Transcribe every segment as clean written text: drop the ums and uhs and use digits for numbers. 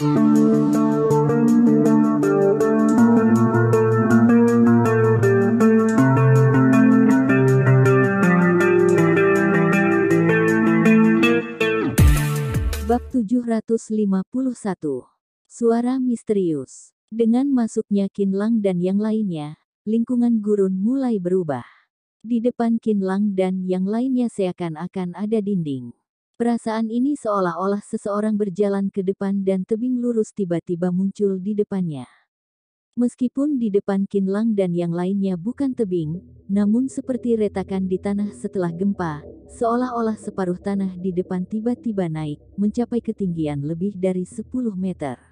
Bab 751. Suara misterius. Dengan masuknya Qinlang dan yang lainnya, lingkungan gurun mulai berubah. Di depan Qinlang dan yang lainnya seakan-akan ada dinding. Perasaan ini seolah-olah seseorang berjalan ke depan dan tebing lurus tiba-tiba muncul di depannya. Meskipun di depan Qinlang dan yang lainnya bukan tebing, namun seperti retakan di tanah setelah gempa, seolah-olah separuh tanah di depan tiba-tiba naik, mencapai ketinggian lebih dari 10 meter.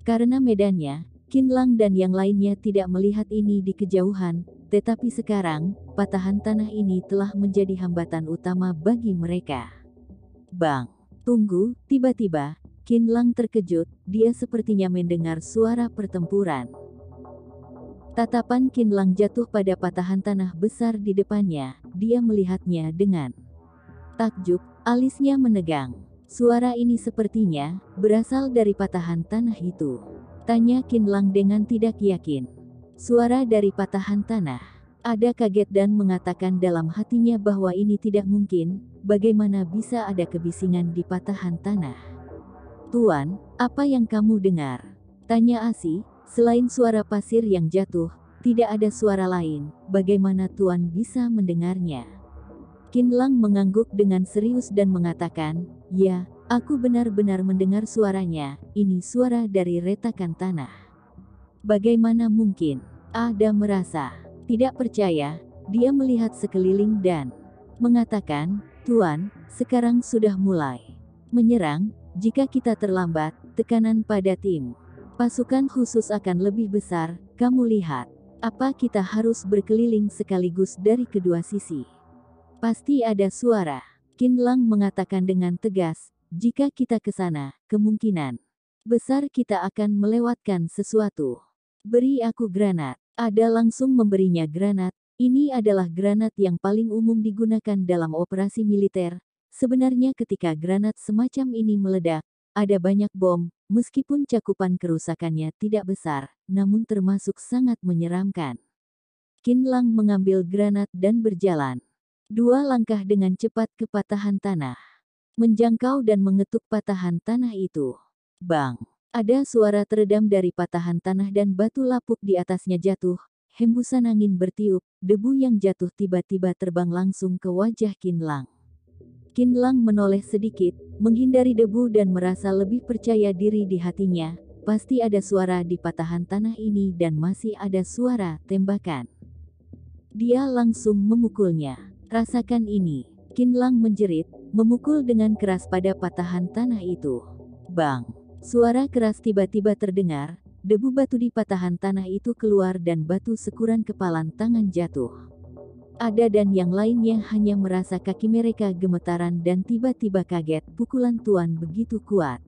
Karena medannya, Qinlang dan yang lainnya tidak melihat ini di kejauhan, tetapi sekarang, patahan tanah ini telah menjadi hambatan utama bagi mereka. Bang! Tunggu, tiba-tiba, Qinlang terkejut, dia sepertinya mendengar suara pertempuran. Tatapan Qinlang jatuh pada patahan tanah besar di depannya, dia melihatnya dengan takjub, alisnya menegang. Suara ini sepertinya berasal dari patahan tanah itu. Tanya Qinlang dengan tidak yakin. Suara dari patahan tanah. Ada kaget dan mengatakan dalam hatinya bahwa ini tidak mungkin, bagaimana bisa ada kebisingan di patahan tanah. Tuan, apa yang kamu dengar? Tanya Asi. Selain suara pasir yang jatuh, tidak ada suara lain, bagaimana Tuan bisa mendengarnya? Qinlang mengangguk dengan serius dan mengatakan, ya, aku benar-benar mendengar suaranya, ini suara dari retakan tanah. Bagaimana mungkin? Ada merasa tidak percaya, dia melihat sekeliling dan mengatakan, Tuan, sekarang sudah mulai menyerang, jika kita terlambat, tekanan pada tim pasukan khusus akan lebih besar, kamu lihat. Apa kita harus berkeliling sekaligus dari kedua sisi? Pasti ada suara. Qinlang mengatakan dengan tegas, jika kita ke sana, kemungkinan besar kita akan melewatkan sesuatu. Beri aku granat. Ada langsung memberinya granat. Ini adalah granat yang paling umum digunakan dalam operasi militer. Sebenarnya ketika granat semacam ini meledak, ada banyak bom, meskipun cakupan kerusakannya tidak besar, namun termasuk sangat menyeramkan. Qinlang mengambil granat dan berjalan 2 langkah dengan cepat ke patahan tanah. Menjangkau dan mengetuk patahan tanah itu. Bang! Ada suara teredam dari patahan tanah dan batu lapuk di atasnya jatuh. Hembusan angin bertiup, debu yang jatuh tiba-tiba terbang langsung ke wajah Qinlang. Qinlang menoleh sedikit, menghindari debu dan merasa lebih percaya diri di hatinya. Pasti ada suara di patahan tanah ini dan masih ada suara tembakan. Dia langsung memukulnya. Rasakan ini. Qinlang menjerit, memukul dengan keras pada patahan tanah itu. Bang! Suara keras tiba-tiba terdengar, debu batu di patahan tanah itu keluar dan batu sekuran kepalan tangan jatuh. Ada dan yang lainnya hanya merasa kaki mereka gemetaran dan tiba-tiba kaget, pukulan Tuan begitu kuat.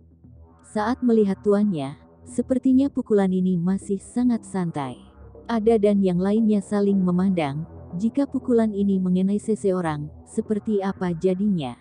Saat melihat tuannya, sepertinya pukulan ini masih sangat santai. Ada dan yang lainnya saling memandang, jika pukulan ini mengenai seseorang, seperti apa jadinya.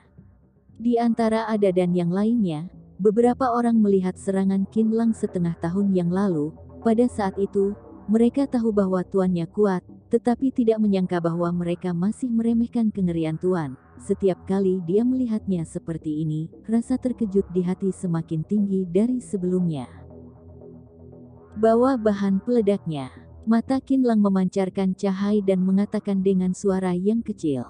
Di antara ada dan yang lainnya, beberapa orang melihat serangan Qinlang setengah tahun yang lalu. Pada saat itu, mereka tahu bahwa tuannya kuat, tetapi tidak menyangka bahwa mereka masih meremehkan kengerian Tuan. Setiap kali dia melihatnya seperti ini, rasa terkejut di hati semakin tinggi dari sebelumnya. Bawa bahan peledaknya. Mata Qinlang memancarkan cahaya dan mengatakan dengan suara yang kecil.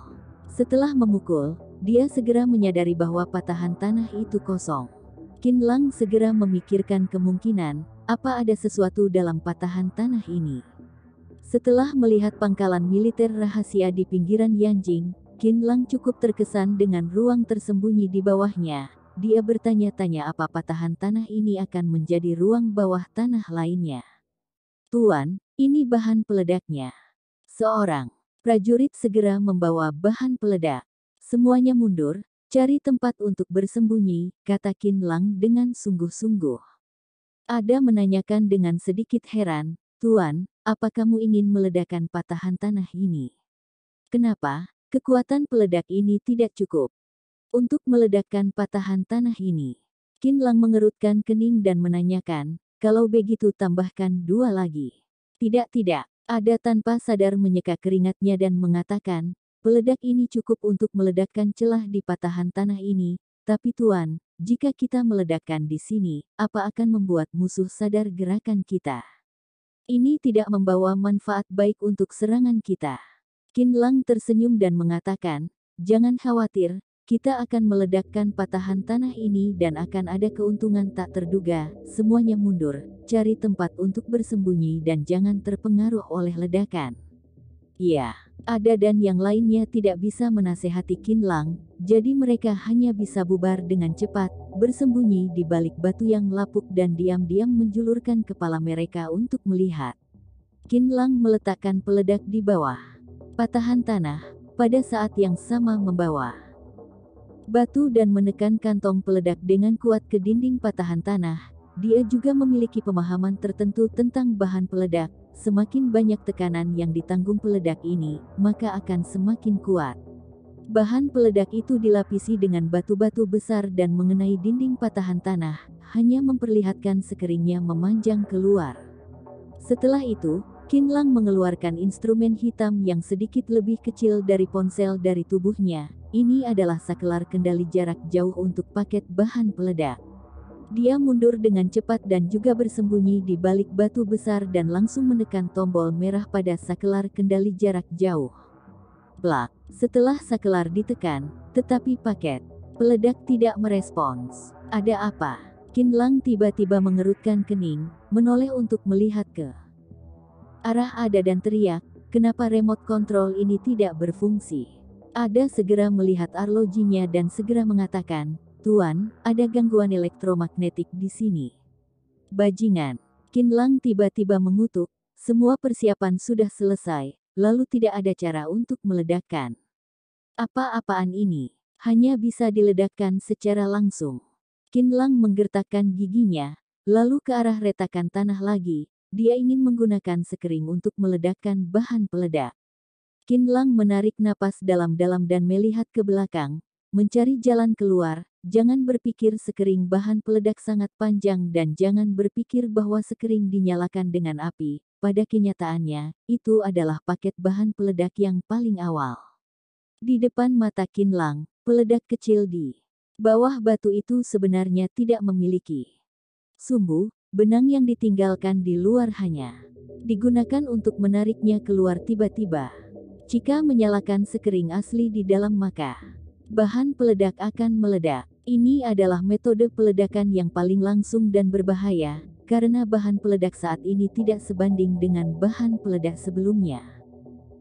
Setelah memukul, dia segera menyadari bahwa patahan tanah itu kosong. Qinlang segera memikirkan kemungkinan, apa ada sesuatu dalam patahan tanah ini. Setelah melihat pangkalan militer rahasia di pinggiran Yanjing, Qinlang cukup terkesan dengan ruang tersembunyi di bawahnya. Dia bertanya-tanya apa patahan tanah ini akan menjadi ruang bawah tanah lainnya. Tuan, ini bahan peledaknya. Seorang prajurit segera membawa bahan peledak. Semuanya mundur, cari tempat untuk bersembunyi, kata Qinlang dengan sungguh-sungguh. Ada menanyakan dengan sedikit heran, Tuan, apa kamu ingin meledakkan patahan tanah ini? Kenapa? Kekuatan peledak ini tidak cukup untuk meledakkan patahan tanah ini. Qin Lang mengerutkan kening dan menanyakan, kalau begitu tambahkan 2 lagi. Tidak, Ada tanpa sadar menyeka keringatnya dan mengatakan, peledak ini cukup untuk meledakkan celah di patahan tanah ini, tapi Tuan, jika kita meledakkan di sini, apa akan membuat musuh sadar gerakan kita? Ini tidak membawa manfaat baik untuk serangan kita. Qin Lang tersenyum dan mengatakan, jangan khawatir, kita akan meledakkan patahan tanah ini dan akan ada keuntungan tak terduga. Semuanya mundur, cari tempat untuk bersembunyi dan jangan terpengaruh oleh ledakan. Ya, Ada dan yang lainnya tidak bisa menasehati Qin Lang, jadi mereka hanya bisa bubar dengan cepat, bersembunyi di balik batu yang lapuk dan diam-diam menjulurkan kepala mereka untuk melihat. Qin Lang meletakkan peledak di bawah patahan tanah, pada saat yang sama membawa batu dan menekan kantong peledak dengan kuat ke dinding patahan tanah. Dia juga memiliki pemahaman tertentu tentang bahan peledak. Semakin banyak tekanan yang ditanggung peledak ini, maka akan semakin kuat. Bahan peledak itu dilapisi dengan batu-batu besar dan mengenai dinding patahan tanah, hanya memperlihatkan sekeringnya memanjang keluar. Setelah itu, Qin Lang mengeluarkan instrumen hitam yang sedikit lebih kecil dari ponsel dari tubuhnya. Ini adalah sakelar kendali jarak jauh untuk paket bahan peledak. Dia mundur dengan cepat dan juga bersembunyi di balik batu besar dan langsung menekan tombol merah pada sakelar kendali jarak jauh. Plak. Setelah sakelar ditekan, tetapi paket peledak tidak merespons. Ada apa? Qin Lang tiba-tiba mengerutkan kening, menoleh untuk melihat ke arah Ada dan teriak, kenapa remote control ini tidak berfungsi? Ada segera melihat arlojinya dan segera mengatakan, Tuan, ada gangguan elektromagnetik di sini. Bajingan. Qin Lang tiba-tiba mengutuk, semua persiapan sudah selesai, lalu tidak ada cara untuk meledakkan. Apa-apaan ini? Hanya bisa diledakkan secara langsung. Qin Lang menggertakkan giginya, lalu ke arah retakan tanah lagi. Dia ingin menggunakan sekering untuk meledakkan bahan peledak. Qin Lang menarik napas dalam-dalam dan melihat ke belakang, mencari jalan keluar. Jangan berpikir sekering bahan peledak sangat panjang dan jangan berpikir bahwa sekering dinyalakan dengan api. Pada kenyataannya, itu adalah paket bahan peledak yang paling awal. Di depan mata Qin Lang, peledak kecil di bawah batu itu sebenarnya tidak memiliki sumbu. Benang yang ditinggalkan di luar hanya digunakan untuk menariknya keluar tiba-tiba. Jika menyalakan sekering asli di dalam maka bahan peledak akan meledak. Ini adalah metode peledakan yang paling langsung dan berbahaya, karena bahan peledak saat ini tidak sebanding dengan bahan peledak sebelumnya.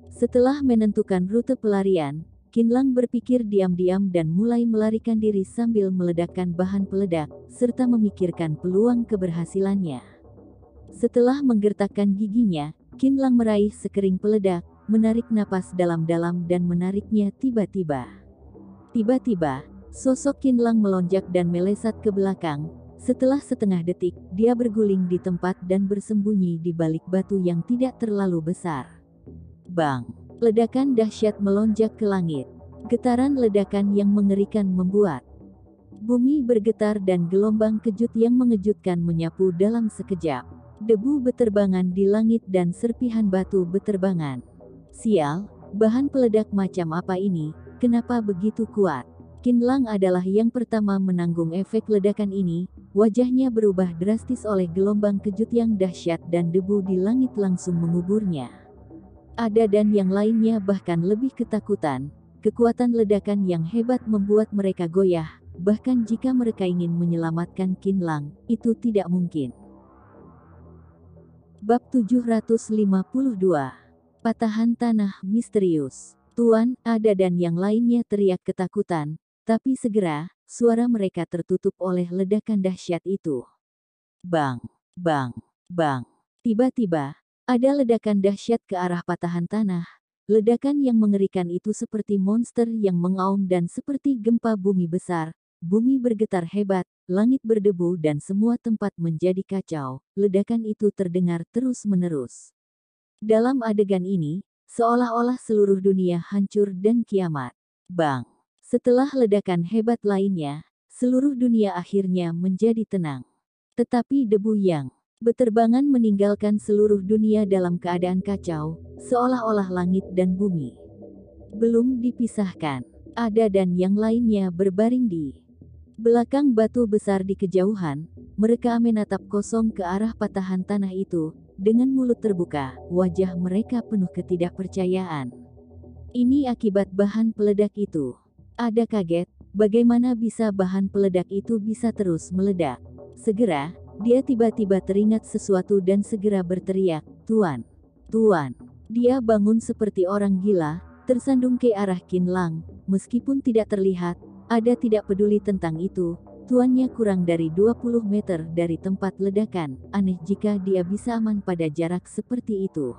Setelah menentukan rute pelarian, Qin Lang berpikir diam-diam dan mulai melarikan diri sambil meledakkan bahan peledak, serta memikirkan peluang keberhasilannya. Setelah menggertakkan giginya, Qin Lang meraih sekering peledak, menarik napas dalam-dalam dan menariknya tiba-tiba. Tiba-tiba, sosok Qin Lang melonjak dan melesat ke belakang. Setelah setengah detik, dia berguling di tempat dan bersembunyi di balik batu yang tidak terlalu besar. Bang! Ledakan dahsyat melonjak ke langit. Getaran ledakan yang mengerikan membuat bumi bergetar dan gelombang kejut yang mengejutkan menyapu dalam sekejap. Debu beterbangan di langit dan serpihan batu beterbangan. Sial, bahan peledak macam apa ini? Kenapa begitu kuat? Qin Lang adalah yang pertama menanggung efek ledakan ini. Wajahnya berubah drastis oleh gelombang kejut yang dahsyat dan debu di langit langsung menguburnya. Ada dan yang lainnya bahkan lebih ketakutan. Kekuatan ledakan yang hebat membuat mereka goyah. Bahkan jika mereka ingin menyelamatkan Qin Lang, itu tidak mungkin. Bab 752. Patahan tanah misterius. Tuan, Ada dan yang lainnya teriak ketakutan. Tapi segera, suara mereka tertutup oleh ledakan dahsyat itu. Bang, bang, bang. Tiba-tiba, ada ledakan dahsyat ke arah patahan tanah. Ledakan yang mengerikan itu seperti monster yang mengaum dan seperti gempa bumi besar. Bumi bergetar hebat, langit berdebu dan semua tempat menjadi kacau. Ledakan itu terdengar terus-menerus. Dalam adegan ini, seolah-olah seluruh dunia hancur dan kiamat. Bang! Setelah ledakan hebat lainnya, seluruh dunia akhirnya menjadi tenang. Tetapi debu yang beterbangan meninggalkan seluruh dunia dalam keadaan kacau, seolah-olah langit dan bumi belum dipisahkan. Ada dan yang lainnya berbaring di belakang batu besar di kejauhan. Mereka menatap kosong ke arah patahan tanah itu, dengan mulut terbuka, wajah mereka penuh ketidakpercayaan. Ini akibat bahan peledak itu. Ada kaget, bagaimana bisa bahan peledak itu bisa terus meledak. Segera, dia tiba-tiba teringat sesuatu dan segera berteriak, "Tuan! Tuan!" Dia bangun seperti orang gila, tersandung ke arah Qin Lang, meskipun tidak terlihat, ada tidak peduli tentang itu, tuannya kurang dari 20 meter dari tempat ledakan, aneh jika dia bisa aman pada jarak seperti itu.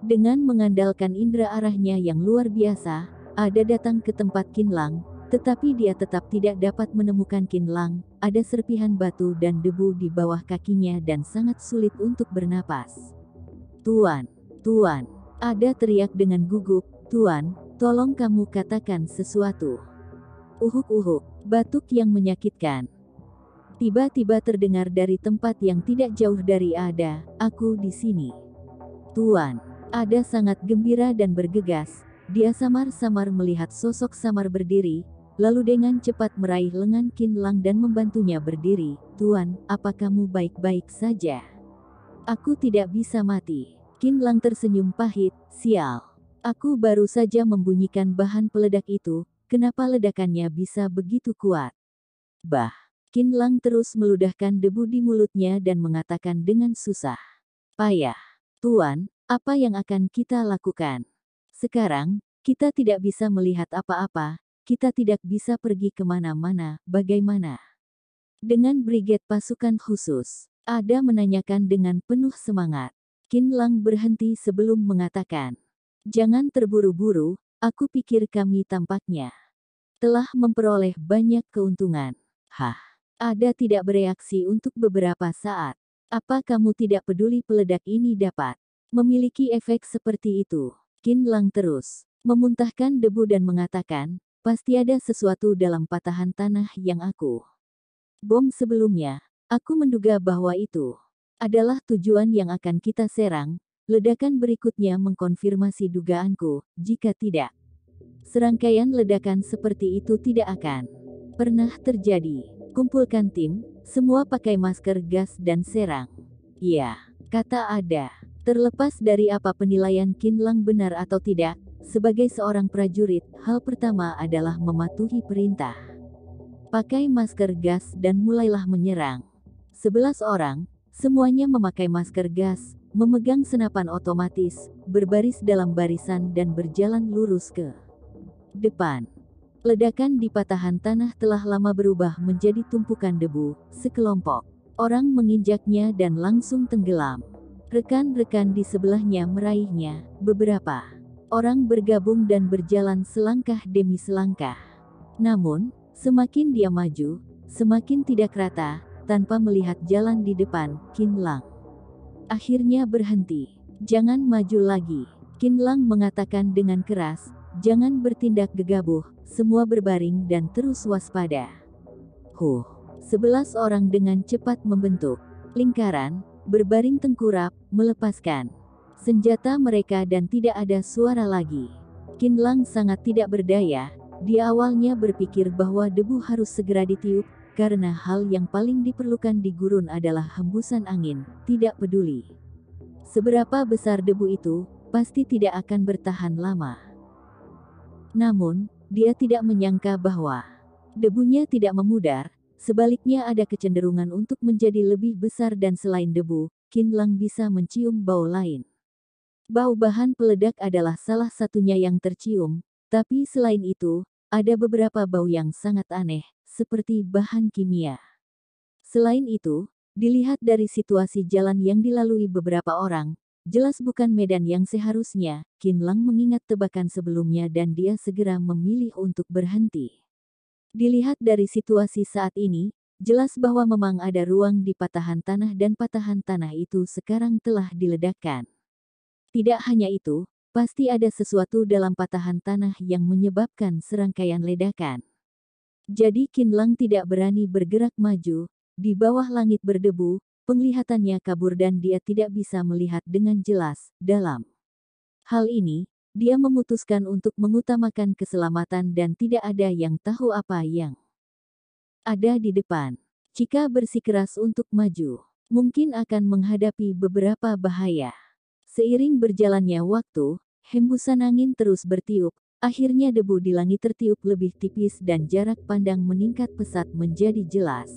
Dengan mengandalkan indera arahnya yang luar biasa, ada datang ke tempat Qin Lang, tetapi dia tetap tidak dapat menemukan Qin Lang, ada serpihan batu dan debu di bawah kakinya dan sangat sulit untuk bernapas. "Tuan! Tuan!" Ada teriak dengan gugup, "Tuan, tolong kamu katakan sesuatu." Uhuk-uhuk, batuk yang menyakitkan. Tiba-tiba terdengar dari tempat yang tidak jauh dari Ada, "Aku di sini." "Tuan." Ada sangat gembira dan bergegas, dia samar-samar melihat sosok samar berdiri, lalu dengan cepat meraih lengan Qin Lang dan membantunya berdiri, "Tuan, apa kamu baik-baik saja?" "Aku tidak bisa mati." Qin Lang tersenyum pahit, "Sial. Aku baru saja membunyikan bahan peledak itu, kenapa ledakannya bisa begitu kuat?" Bah! Qin Lang terus meludahkan debu di mulutnya dan mengatakan dengan susah payah, "Tuan, apa yang akan kita lakukan? Sekarang, kita tidak bisa melihat apa-apa, kita tidak bisa pergi kemana-mana, bagaimana dengan brigade pasukan khusus?" Ada menanyakan dengan penuh semangat. Qin Lang berhenti sebelum mengatakan, "Jangan terburu-buru, aku pikir kami tampaknya telah memperoleh banyak keuntungan." Hah? Ada tidak bereaksi untuk beberapa saat. "Apa kamu tidak peduli peledak ini dapat memiliki efek seperti itu?" Qin Lang terus memuntahkan debu dan mengatakan, "Pasti ada sesuatu dalam patahan tanah yang aku bom sebelumnya. Aku menduga bahwa itu adalah tujuan yang akan kita serang. Ledakan berikutnya mengkonfirmasi dugaanku, jika tidak, serangkaian ledakan seperti itu tidak akan pernah terjadi. Kumpulkan tim, semua pakai masker gas dan serang." "Ya," kata Ada. Terlepas dari apa penilaian Qin Lang benar atau tidak, sebagai seorang prajurit, hal pertama adalah mematuhi perintah. Pakai masker gas dan mulailah menyerang. 11 orang, semuanya memakai masker gas, memegang senapan otomatis, berbaris dalam barisan dan berjalan lurus ke depan. Ledakan di patahan tanah telah lama berubah menjadi tumpukan debu. Sekelompok orang menginjaknya dan langsung tenggelam. Rekan-rekan di sebelahnya meraihnya. Beberapa orang bergabung dan berjalan selangkah demi selangkah. Namun, semakin dia maju, semakin tidak rata, tanpa melihat jalan di depan. Qin Lang akhirnya berhenti. "Jangan maju lagi." Qin Lang mengatakan dengan keras, "Jangan bertindak gegabah, semua berbaring dan terus waspada." 11 orang dengan cepat membentuk lingkaran, berbaring tengkurap, melepaskan senjata mereka dan tidak ada suara lagi. Qin Lang sangat tidak berdaya, dia awalnya berpikir bahwa debu harus segera ditiup, karena hal yang paling diperlukan di gurun adalah hembusan angin, tidak peduli seberapa besar debu itu, pasti tidak akan bertahan lama. Namun, dia tidak menyangka bahwa debunya tidak memudar, sebaliknya ada kecenderungan untuk menjadi lebih besar dan selain debu, Qin Lang bisa mencium bau lain. Bau bahan peledak adalah salah satunya yang tercium, tapi selain itu, ada beberapa bau yang sangat aneh, seperti bahan kimia. Selain itu, dilihat dari situasi jalan yang dilalui beberapa orang, jelas bukan medan yang seharusnya. Qin Lang mengingat tebakan sebelumnya dan dia segera memilih untuk berhenti. Dilihat dari situasi saat ini, jelas bahwa memang ada ruang di patahan tanah dan patahan tanah itu sekarang telah diledakkan. Tidak hanya itu, pasti ada sesuatu dalam patahan tanah yang menyebabkan serangkaian ledakan. Jadi Qin Lang tidak berani bergerak maju. Di bawah langit berdebu, penglihatannya kabur dan dia tidak bisa melihat dengan jelas dalam. Hal ini, dia memutuskan untuk mengutamakan keselamatan dan tidak ada yang tahu apa yang ada di depan. Jika bersikeras untuk maju, mungkin akan menghadapi beberapa bahaya. Seiring berjalannya waktu, hembusan angin terus bertiup. Akhirnya debu di langit tertiup lebih tipis dan jarak pandang meningkat pesat menjadi jelas.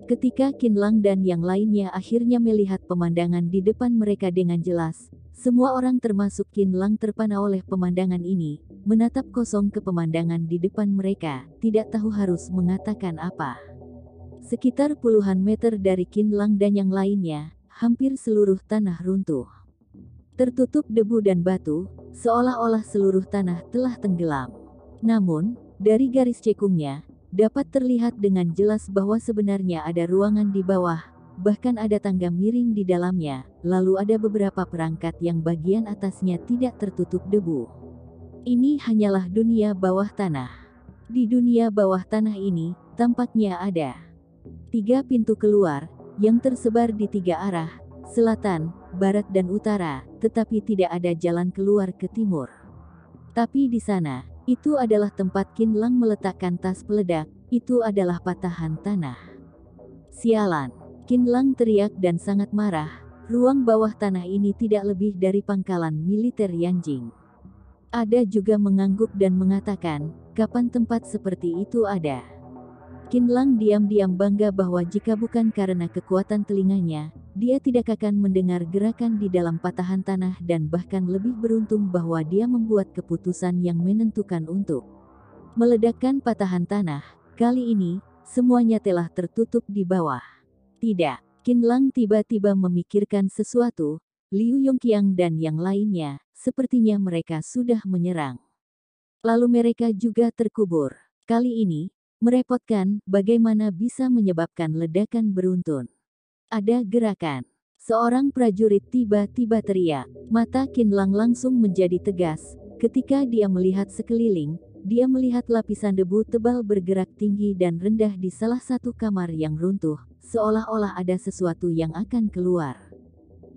Ketika Qin Lang dan yang lainnya akhirnya melihat pemandangan di depan mereka dengan jelas, semua orang termasuk Qin Lang terpana oleh pemandangan ini, menatap kosong ke pemandangan di depan mereka, tidak tahu harus mengatakan apa. Sekitar puluhan meter dari Qin Lang dan yang lainnya, hampir seluruh tanah runtuh. Tertutup debu dan batu, seolah-olah seluruh tanah telah tenggelam. Namun, dari garis cekungnya, dapat terlihat dengan jelas bahwa sebenarnya ada ruangan di bawah, bahkan ada tangga miring di dalamnya, lalu ada beberapa perangkat yang bagian atasnya tidak tertutup debu. Ini hanyalah dunia bawah tanah. Di dunia bawah tanah ini, tampaknya ada 3 pintu keluar, yang tersebar di 3 arah, selatan, barat dan utara, tetapi tidak ada jalan keluar ke timur. Tapi di sana, itu adalah tempat Qin Lang meletakkan tas peledak, itu adalah patahan tanah. Sialan, Qin Lang teriak dan sangat marah, ruang bawah tanah ini tidak lebih dari pangkalan militer Yanjing. Ada juga mengangguk dan mengatakan, kapan tempat seperti itu ada? Qin Lang diam-diam bangga bahwa jika bukan karena kekuatan telinganya, dia tidak akan mendengar gerakan di dalam patahan tanah dan bahkan lebih beruntung bahwa dia membuat keputusan yang menentukan untuk meledakkan patahan tanah. Kali ini, semuanya telah tertutup di bawah. Tidak, Qin Lang tiba-tiba memikirkan sesuatu, Liu Yongqiang dan yang lainnya, sepertinya mereka sudah menyerang. Lalu mereka juga terkubur. Kali ini, merepotkan, bagaimana bisa menyebabkan ledakan beruntun. Ada gerakan. Seorang prajurit tiba-tiba teriak. Mata Qin Lang langsung menjadi tegas. Ketika dia melihat sekeliling, dia melihat lapisan debu tebal bergerak tinggi dan rendah di salah satu kamar yang runtuh, seolah-olah ada sesuatu yang akan keluar.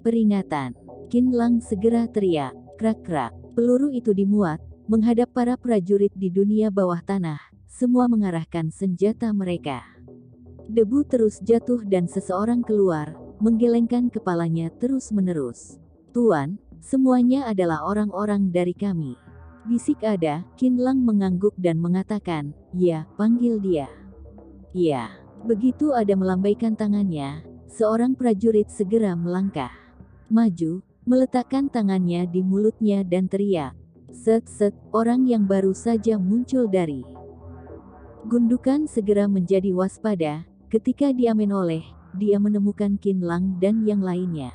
Peringatan. Qin Lang segera teriak. Krak-krak. Peluru itu dimuat, menghadap para prajurit di dunia bawah tanah. Semua mengarahkan senjata mereka. Debu terus jatuh dan seseorang keluar, menggelengkan kepalanya terus-menerus. Tuan, semuanya adalah orang-orang dari kami. Bisik ada, Qin Lang mengangguk dan mengatakan, ya, panggil dia. Ya, begitu ada melambaikan tangannya, seorang prajurit segera melangkah maju, meletakkan tangannya di mulutnya dan teriak. Set-set, orang yang baru saja muncul dari gundukan segera menjadi waspada, ketika dia menoleh, dia menemukan Qin Lang dan yang lainnya.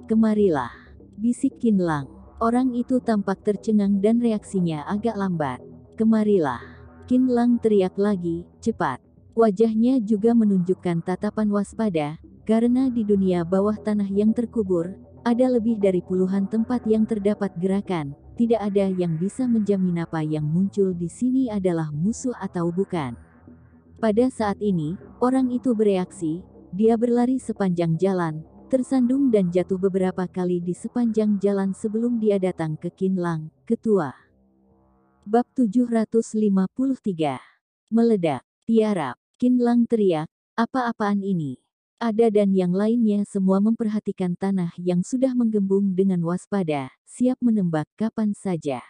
Kemarilah, bisik Qin Lang. Orang itu tampak tercengang dan reaksinya agak lambat. Kemarilah, Qin Lang teriak lagi, cepat. Wajahnya juga menunjukkan tatapan waspada, karena di dunia bawah tanah yang terkubur, ada lebih dari puluhan tempat yang terdapat gerakan. Tidak ada yang bisa menjamin apa yang muncul di sini adalah musuh atau bukan. Pada saat ini, orang itu bereaksi, dia berlari sepanjang jalan, tersandung dan jatuh beberapa kali di sepanjang jalan sebelum dia datang ke Qin Lang, ketua. Bab 753. Meledak, tiarap, Qin Lang teriak, apa-apaan ini? Ada dan yang lainnya semua memperhatikan tanah yang sudah menggembung dengan waspada, siap menembak kapan saja.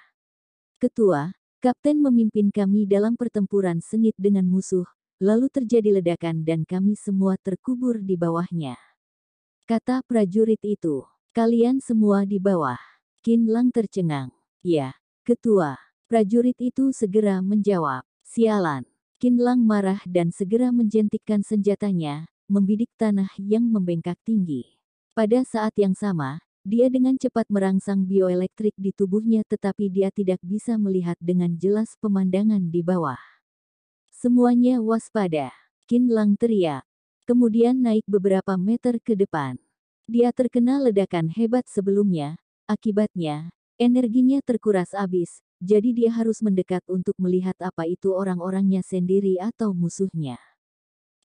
Ketua, Kapten memimpin kami dalam pertempuran sengit dengan musuh, lalu terjadi ledakan dan kami semua terkubur di bawahnya. Kata prajurit itu, kalian semua di bawah. Qin Lang tercengang. Ya, Ketua. Prajurit itu segera menjawab, sialan. Qin Lang marah dan segera menjentikkan senjatanya, membidik tanah yang membengkak tinggi. Pada saat yang sama, dia dengan cepat merangsang bioelektrik di tubuhnya tetapi dia tidak bisa melihat dengan jelas pemandangan di bawah. Semuanya waspada. Qin Lang teriak. Kemudian naik beberapa meter ke depan. Dia terkena ledakan hebat sebelumnya, akibatnya, energinya terkuras habis, jadi dia harus mendekat untuk melihat apa itu orang-orangnya sendiri atau musuhnya.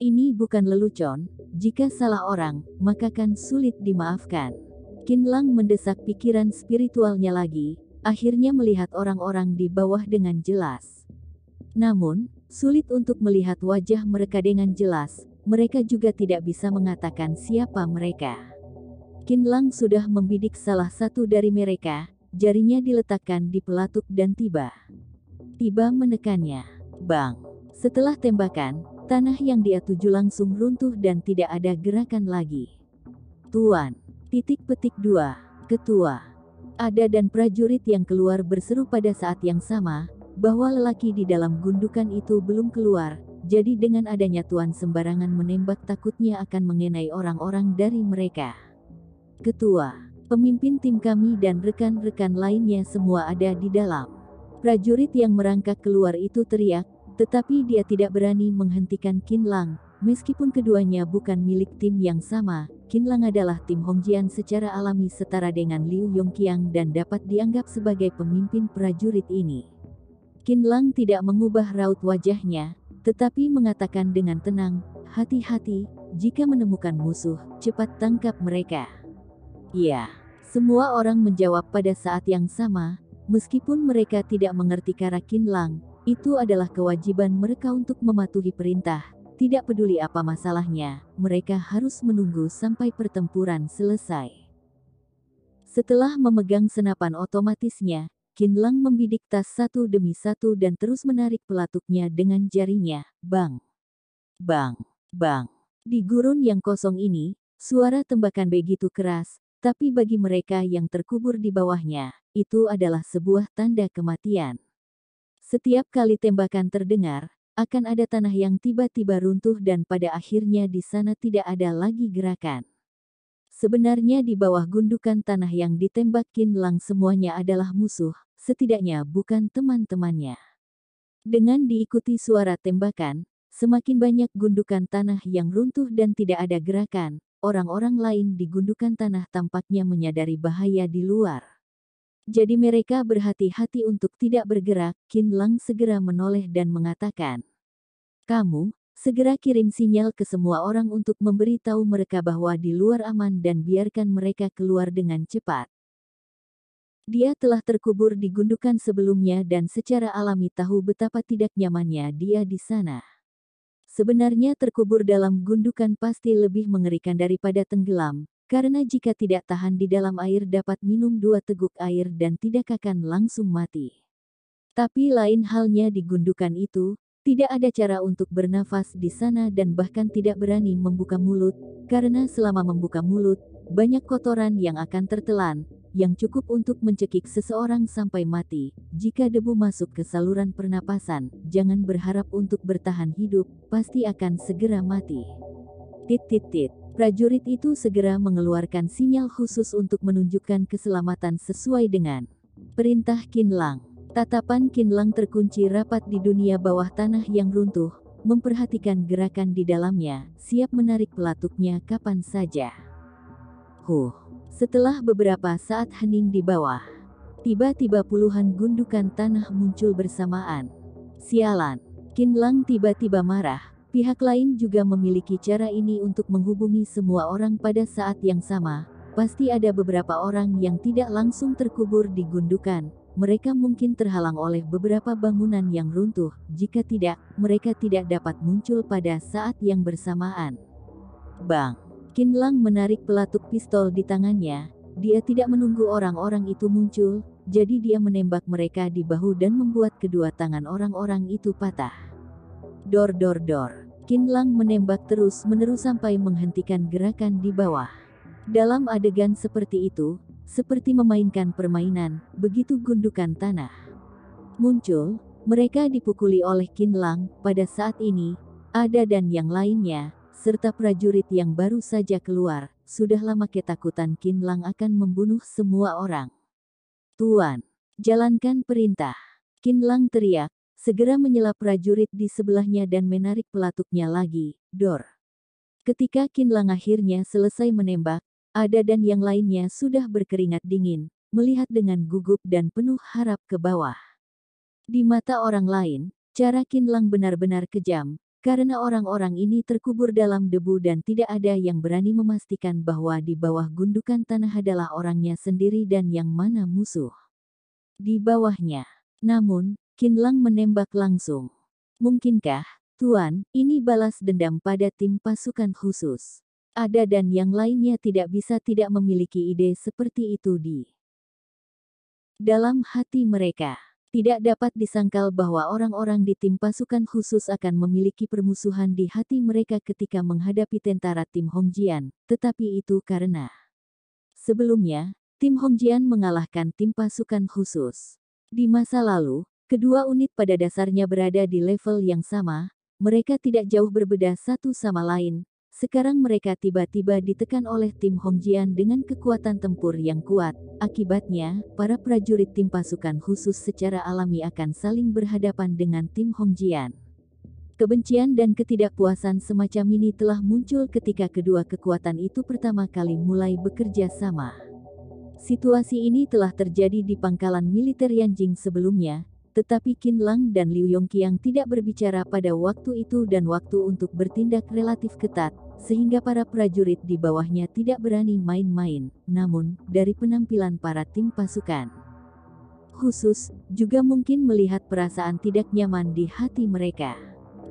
Ini bukan lelucon, jika salah orang, maka kan sulit dimaafkan. Qin Lang mendesak pikiran spiritualnya lagi, akhirnya melihat orang-orang di bawah dengan jelas. Namun, sulit untuk melihat wajah mereka dengan jelas, mereka juga tidak bisa mengatakan siapa mereka. Qin Lang sudah membidik salah satu dari mereka, jarinya diletakkan di pelatuk dan tiba menekannya. Bang! Setelah tembakan, tanah yang dia tuju langsung runtuh dan tidak ada gerakan lagi. Tuan! Petik 2. Ketua. Ada dan prajurit yang keluar berseru pada saat yang sama, bahwa lelaki di dalam gundukan itu belum keluar, jadi dengan adanya Tuan sembarangan menembak takutnya akan mengenai orang-orang dari mereka. Ketua, pemimpin tim kami dan rekan-rekan lainnya semua ada di dalam. Prajurit yang merangkak keluar itu teriak, tetapi dia tidak berani menghentikan Qin Lang. Meskipun keduanya bukan milik tim yang sama, Qin Lang adalah tim Hongjian secara alami setara dengan Liu Yongqiang dan dapat dianggap sebagai pemimpin prajurit ini. Qin Lang tidak mengubah raut wajahnya, tetapi mengatakan dengan tenang, hati-hati, jika menemukan musuh, cepat tangkap mereka. Iya, semua orang menjawab pada saat yang sama, meskipun mereka tidak mengerti cara Qin Lang, itu adalah kewajiban mereka untuk mematuhi perintah. Tidak peduli apa masalahnya, mereka harus menunggu sampai pertempuran selesai. Setelah memegang senapan otomatisnya, Qin Lang membidik tas satu demi satu dan terus menarik pelatuknya dengan jarinya. Bang! Bang! Bang! Di gurun yang kosong ini, suara tembakan begitu keras, tapi bagi mereka yang terkubur di bawahnya, itu adalah sebuah tanda kematian. Setiap kali tembakan terdengar, akan ada tanah yang tiba-tiba runtuh dan pada akhirnya di sana tidak ada lagi gerakan. Sebenarnya di bawah gundukan tanah yang ditembak Qin Lang semuanya adalah musuh, setidaknya bukan teman-temannya. Dengan diikuti suara tembakan, semakin banyak gundukan tanah yang runtuh dan tidak ada gerakan, orang-orang lain di gundukan tanah tampaknya menyadari bahaya di luar. Jadi mereka berhati-hati untuk tidak bergerak. Qin Lang segera menoleh dan mengatakan, "Kamu, segera kirim sinyal ke semua orang untuk memberitahu mereka bahwa di luar aman dan biarkan mereka keluar dengan cepat." Dia telah terkubur di gundukan sebelumnya dan secara alami tahu betapa tidak nyamannya dia di sana. Sebenarnya terkubur dalam gundukan pasti lebih mengerikan daripada tenggelam, karena jika tidak tahan di dalam air dapat minum 2 teguk air dan tidak akan langsung mati. Tapi lain halnya di gundukan itu, tidak ada cara untuk bernafas di sana dan bahkan tidak berani membuka mulut, karena selama membuka mulut, banyak kotoran yang akan tertelan, yang cukup untuk mencekik seseorang sampai mati. Jika debu masuk ke saluran pernapasan, jangan berharap untuk bertahan hidup, pasti akan segera mati. Prajurit itu segera mengeluarkan sinyal khusus untuk menunjukkan keselamatan sesuai dengan perintah Qin Lang. Tatapan Qin Lang terkunci rapat di dunia bawah tanah yang runtuh, memperhatikan gerakan di dalamnya, siap menarik pelatuknya kapan saja. Setelah beberapa saat hening di bawah, tiba-tiba puluhan gundukan tanah muncul bersamaan. Sialan! Qin Lang tiba-tiba marah. Pihak lain juga memiliki cara ini untuk menghubungi semua orang pada saat yang sama. Pasti ada beberapa orang yang tidak langsung terkubur di gundukan. Mereka mungkin terhalang oleh beberapa bangunan yang runtuh. Jika tidak, mereka tidak dapat muncul pada saat yang bersamaan. Bang! Qin Lang menarik pelatuk pistol di tangannya. Dia tidak menunggu orang-orang itu muncul, jadi dia menembak mereka di bahu dan membuat kedua tangan orang-orang itu patah. Dor. Qin Lang menembak terus-menerus sampai menghentikan gerakan di bawah. Dalam adegan seperti itu, seperti memainkan permainan, begitu gundukan tanah muncul, mereka dipukuli oleh Qin Lang. Pada saat ini, Ada dan yang lainnya, serta prajurit yang baru saja keluar, sudah lama ketakutan Qin Lang akan membunuh semua orang. "Tuan, jalankan perintah!" Qin Lang teriak, segera menyela prajurit di sebelahnya dan menarik pelatuknya lagi. Dor. Ketika Qin Lang akhirnya selesai menembak, Ada dan yang lainnya sudah berkeringat dingin, melihat dengan gugup dan penuh harap ke bawah. Di mata orang lain, cara Qin Lang benar-benar kejam, karena orang-orang ini terkubur dalam debu dan tidak ada yang berani memastikan bahwa di bawah gundukan tanah adalah orangnya sendiri dan yang mana musuh di bawahnya. Namun, Qin Lang menembak langsung. Mungkinkah, Tuan, ini balas dendam pada tim pasukan khusus? Ada dan yang lainnya tidak bisa tidak memiliki ide seperti itu di dalam hati mereka. Tidak dapat disangkal bahwa orang-orang di tim pasukan khusus akan memiliki permusuhan di hati mereka ketika menghadapi tentara tim Hongjian, tetapi itu karena sebelumnya, tim Hongjian mengalahkan tim pasukan khusus. Di masa lalu, kedua unit pada dasarnya berada di level yang sama, mereka tidak jauh berbeda satu sama lain. Sekarang mereka tiba-tiba ditekan oleh tim Hongjian dengan kekuatan tempur yang kuat. Akibatnya, para prajurit tim pasukan khusus secara alami akan saling berhadapan dengan tim Hongjian. Kebencian dan ketidakpuasan semacam ini telah muncul ketika kedua kekuatan itu pertama kali mulai bekerja sama. Situasi ini telah terjadi di pangkalan militer Yanjing sebelumnya, tetapi Qin Lang dan Liu Yongqiang tidak berbicara pada waktu itu dan waktu untuk bertindak relatif ketat, sehingga para prajurit di bawahnya tidak berani main-main. Namun, dari penampilan para tim pasukan khusus, juga mungkin melihat perasaan tidak nyaman di hati mereka.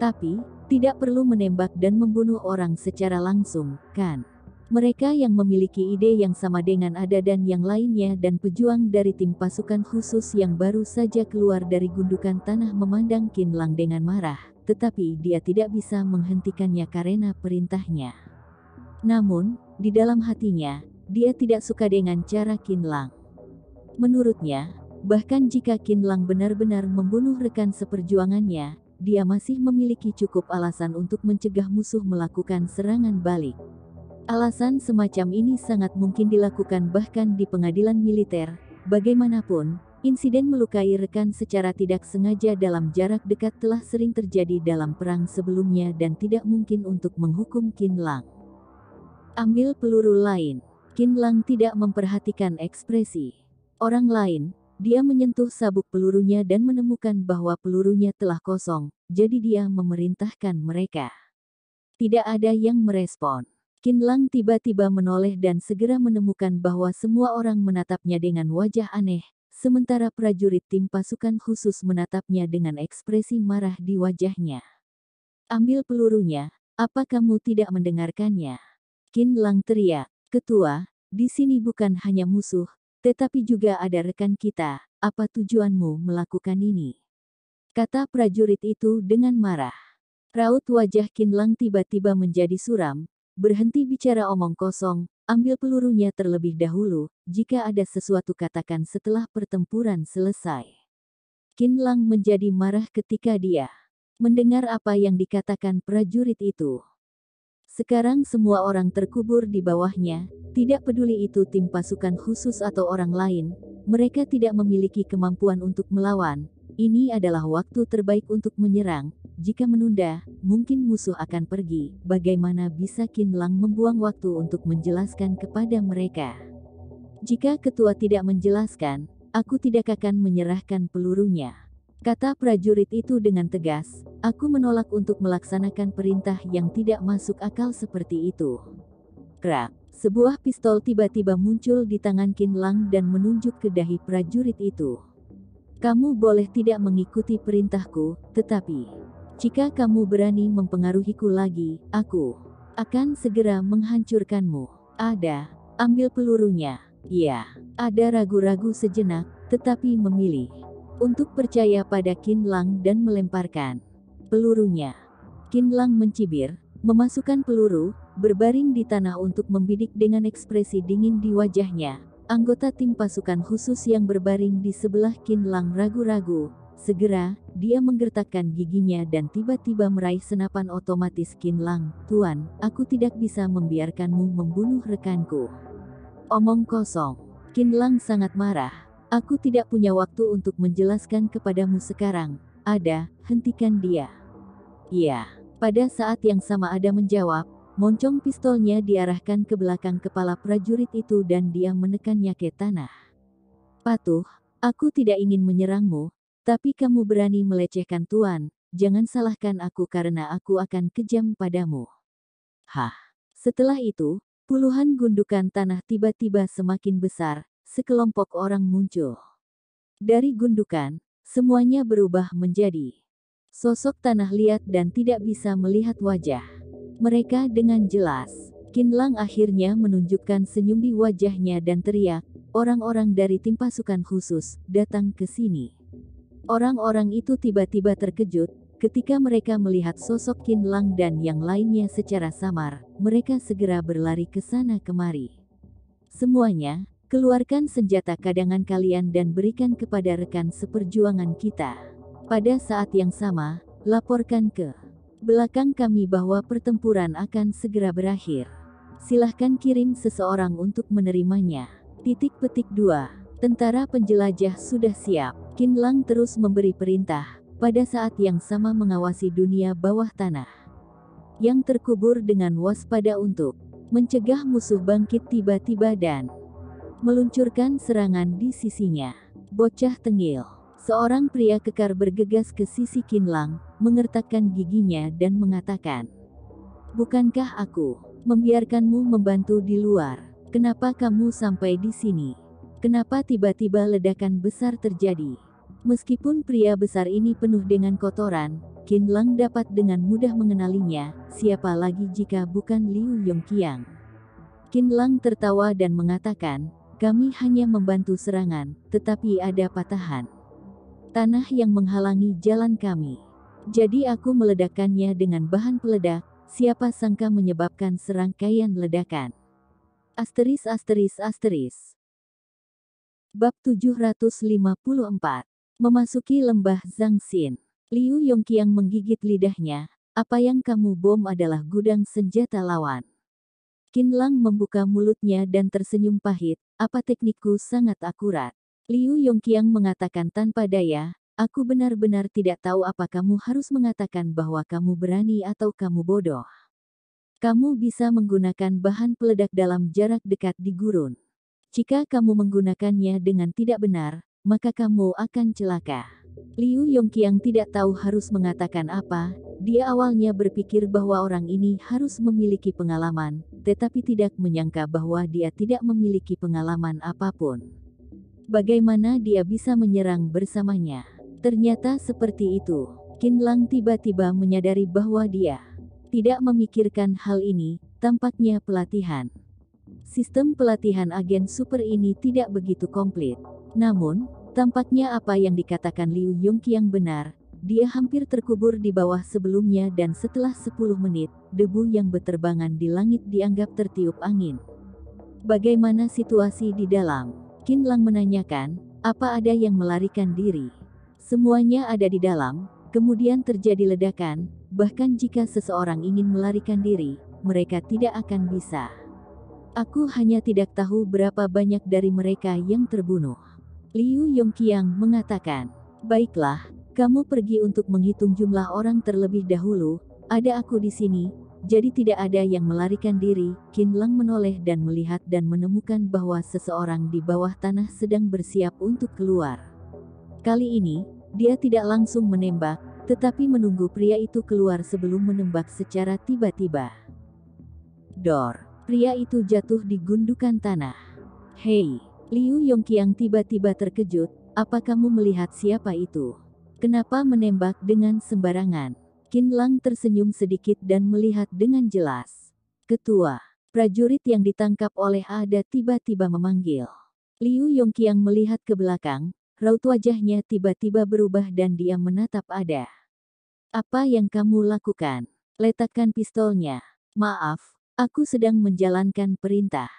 Tapi, tidak perlu menembak dan membunuh orang secara langsung, kan? Mereka yang memiliki ide yang sama dengan Ada dan yang lainnya dan pejuang dari tim pasukan khusus yang baru saja keluar dari gundukan tanah memandang Qin Lang dengan marah, tetapi dia tidak bisa menghentikannya karena perintahnya. Namun, di dalam hatinya, dia tidak suka dengan cara Qin Lang. Menurutnya, bahkan jika Qin Lang benar-benar membunuh rekan seperjuangannya, dia masih memiliki cukup alasan untuk mencegah musuh melakukan serangan balik. Alasan semacam ini sangat mungkin dilakukan bahkan di pengadilan militer. Bagaimanapun, insiden melukai rekan secara tidak sengaja dalam jarak dekat telah sering terjadi dalam perang sebelumnya dan tidak mungkin untuk menghukum Qin Lang. Ambil peluru lain. Qin Lang tidak memperhatikan ekspresi orang lain. Dia menyentuh sabuk pelurunya dan menemukan bahwa pelurunya telah kosong, jadi dia memerintahkan mereka. Tidak ada yang merespon. Qin Lang tiba-tiba menoleh dan segera menemukan bahwa semua orang menatapnya dengan wajah aneh, sementara prajurit tim pasukan khusus menatapnya dengan ekspresi marah di wajahnya. Ambil pelurunya, apa kamu tidak mendengarkannya? Qin Lang teriak, Ketua, di sini bukan hanya musuh, tetapi juga ada rekan kita, apa tujuanmu melakukan ini? Kata prajurit itu dengan marah. Raut wajah Qin Lang tiba-tiba menjadi suram. Berhenti bicara omong kosong, ambil pelurunya terlebih dahulu, jika ada sesuatu katakan setelah pertempuran selesai. Qin Lang menjadi marah ketika dia mendengar apa yang dikatakan prajurit itu. Sekarang semua orang terkubur di bawahnya, tidak peduli itu tim pasukan khusus atau orang lain, mereka tidak memiliki kemampuan untuk melawan. Ini adalah waktu terbaik untuk menyerang. Jika menunda, mungkin musuh akan pergi. Bagaimana bisa Qin Lang membuang waktu untuk menjelaskan kepada mereka? Jika ketua tidak menjelaskan, aku tidak akan menyerahkan pelurunya. Kata prajurit itu dengan tegas, aku menolak untuk melaksanakan perintah yang tidak masuk akal seperti itu. Krak, sebuah pistol tiba-tiba muncul di tangan Qin Lang dan menunjuk ke dahi prajurit itu. Kamu boleh tidak mengikuti perintahku, tetapi jika kamu berani mempengaruhiku lagi, aku akan segera menghancurkanmu. Ada, ambil pelurunya. Ya, ada ragu-ragu sejenak, tetapi memilih untuk percaya pada Qin Lang dan melemparkan pelurunya. Qin Lang mencibir, memasukkan peluru, berbaring di tanah untuk membidik dengan ekspresi dingin di wajahnya. Anggota tim pasukan khusus yang berbaring di sebelah Qin Lang ragu-ragu. Segera, dia menggertakkan giginya dan tiba-tiba meraih senapan otomatis Qin Lang. Tuan, aku tidak bisa membiarkanmu membunuh rekanku. Omong kosong. Qin Lang sangat marah. Aku tidak punya waktu untuk menjelaskan kepadamu sekarang. Ada, hentikan dia. Iya. Pada saat yang sama Ada menjawab. Moncong pistolnya diarahkan ke belakang kepala prajurit itu dan dia menekannya ke tanah. Patuh, aku tidak ingin menyerangmu, Tetapi kamu berani melecehkan Tuan, jangan salahkan aku karena aku akan kejam padamu. Hah. Setelah itu, puluhan gundukan tanah tiba-tiba semakin besar, sekelompok orang muncul. Dari gundukan, semuanya berubah menjadi sosok tanah liat dan tidak bisa melihat wajah mereka dengan jelas. Qin Lang akhirnya menunjukkan senyum di wajahnya dan teriak, "Orang-orang dari tim pasukan khusus, datang ke sini." Orang-orang itu tiba-tiba terkejut, ketika mereka melihat sosok Qin Lang dan yang lainnya secara samar, mereka segera berlari ke sana kemari. "Semuanya, keluarkan senjata cadangan kalian dan berikan kepada rekan seperjuangan kita. Pada saat yang sama, laporkan ke belakang kami bahwa pertempuran akan segera berakhir. Silahkan kirim seseorang untuk menerimanya." Titik petik 2. Tentara penjelajah sudah siap. Qin Lang terus memberi perintah, pada saat yang sama mengawasi dunia bawah tanah yang terkubur dengan waspada untuk mencegah musuh bangkit tiba-tiba dan meluncurkan serangan di sisinya. Bocah tengil. Seorang pria kekar bergegas ke sisi Qin Lang, mengertakkan giginya dan mengatakan, "Bukankah aku membiarkanmu membantu di luar? Kenapa kamu sampai di sini? Kenapa tiba-tiba ledakan besar terjadi?" Meskipun pria besar ini penuh dengan kotoran, Qin Lang dapat dengan mudah mengenalinya, siapa lagi jika bukan Liu Yongqiang. Qin Lang tertawa dan mengatakan, "Kami hanya membantu serangan, tetapi ada patahan tanah yang menghalangi jalan kami. Jadi aku meledakkannya dengan bahan peledak, siapa sangka menyebabkan serangkaian ledakan." ******. Bab 754. Memasuki lembah Zhangxin. Liu Yongqiang menggigit lidahnya, "Apa yang kamu bom adalah gudang senjata lawan." Qin Lang membuka mulutnya dan tersenyum pahit, "Apa teknikku sangat akurat." Liu Yongqiang mengatakan tanpa daya, "Aku benar-benar tidak tahu apa kamu harus mengatakan bahwa kamu berani atau kamu bodoh. Kamu bisa menggunakan bahan peledak dalam jarak dekat di gurun. Jika kamu menggunakannya dengan tidak benar, maka kamu akan celaka." Liu Yongqiang tidak tahu harus mengatakan apa. Dia awalnya berpikir bahwa orang ini harus memiliki pengalaman, tetapi tidak menyangka bahwa dia tidak memiliki pengalaman apapun. Bagaimana dia bisa menyerang bersamanya? Ternyata seperti itu. Qin Lang tiba-tiba menyadari bahwa dia tidak memikirkan hal ini. Tampaknya pelatihan sistem pelatihan agen super ini tidak begitu komplit. Namun, tampaknya apa yang dikatakan Liu Yongqiang benar. Dia hampir terkubur di bawah sebelumnya dan setelah 10 menit, debu yang berterbangan di langit dianggap tertiup angin. "Bagaimana situasi di dalam?" Qin Lang menanyakan, "Apa ada yang melarikan diri?" "Semuanya ada di dalam." Kemudian terjadi ledakan, bahkan jika seseorang ingin melarikan diri, mereka tidak akan bisa. Aku hanya tidak tahu berapa banyak dari mereka yang terbunuh. Liu Yongqiang mengatakan, "Baiklah, kamu pergi untuk menghitung jumlah orang terlebih dahulu. Ada aku di sini, jadi tidak ada yang melarikan diri." Qin Lang menoleh dan melihat dan menemukan bahwa seseorang di bawah tanah sedang bersiap untuk keluar. Kali ini, dia tidak langsung menembak, tetapi menunggu pria itu keluar sebelum menembak secara tiba-tiba. Dor! Pria itu jatuh di gundukan tanah. "Hei!" Liu Yongqiang tiba-tiba terkejut, "Apa kamu melihat siapa itu? Kenapa menembak dengan sembarangan?" Qin Lang tersenyum sedikit dan melihat dengan jelas. Ketua prajurit yang ditangkap oleh Ada tiba-tiba memanggil. Liu Yongqiang melihat ke belakang, raut wajahnya tiba-tiba berubah dan dia menatap Ada. "Apa yang kamu lakukan?" "Letakkan pistolnya." "Maaf, aku sedang menjalankan perintah,"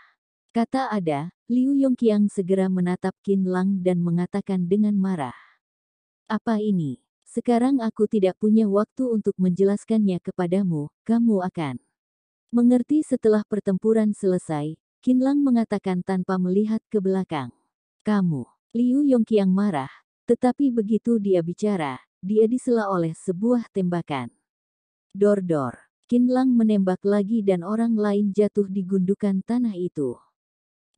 kata Ada. Liu Yongqiang segera menatap Qin Lang dan mengatakan dengan marah, "Apa ini? Sekarang aku tidak punya waktu untuk menjelaskannya kepadamu, kamu akan mengerti setelah pertempuran selesai." Qin Lang mengatakan tanpa melihat ke belakang. "Kamu." Liu Yongqiang marah, tetapi begitu dia bicara, dia disela oleh sebuah tembakan. Dor-dor. Qin Lang menembak lagi dan orang lain jatuh di gundukan tanah itu.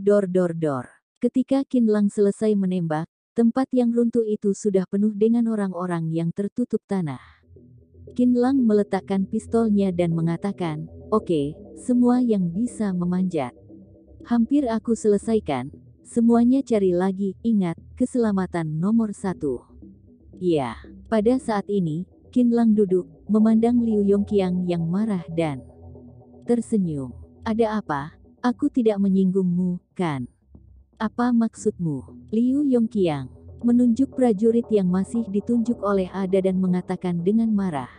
Dor-dor-dor. Ketika Qin Lang selesai menembak, Tempat yang runtuh itu sudah penuh dengan orang-orang yang tertutup tanah. Qin Lang meletakkan pistolnya dan mengatakan, "Oke, semua yang bisa memanjat. Hampir aku selesaikan. Semuanya cari lagi, ingat, keselamatan nomor satu." Ya, pada saat ini, Qin Lang duduk, memandang Liu Yongqiang yang marah dan tersenyum. "Ada apa? Aku tidak menyinggungmu, kan? Apa maksudmu?" Liu Yongqiang menunjuk prajurit yang masih ditunjuk oleh Ada dan mengatakan dengan marah,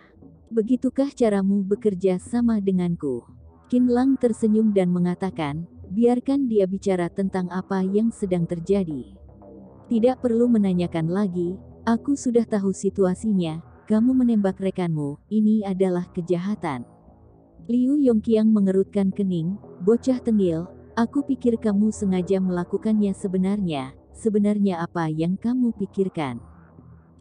"Begitukah caramu bekerja sama denganku?" Qin Lang tersenyum dan mengatakan, "Biarkan dia bicara tentang apa yang sedang terjadi. Tidak perlu menanyakan lagi, aku sudah tahu situasinya, kamu menembak rekanmu, ini adalah kejahatan." Liu Yongqiang mengerutkan kening, "Bocah tengil, aku pikir kamu sengaja melakukannya sebenarnya. Sebenarnya apa yang kamu pikirkan?"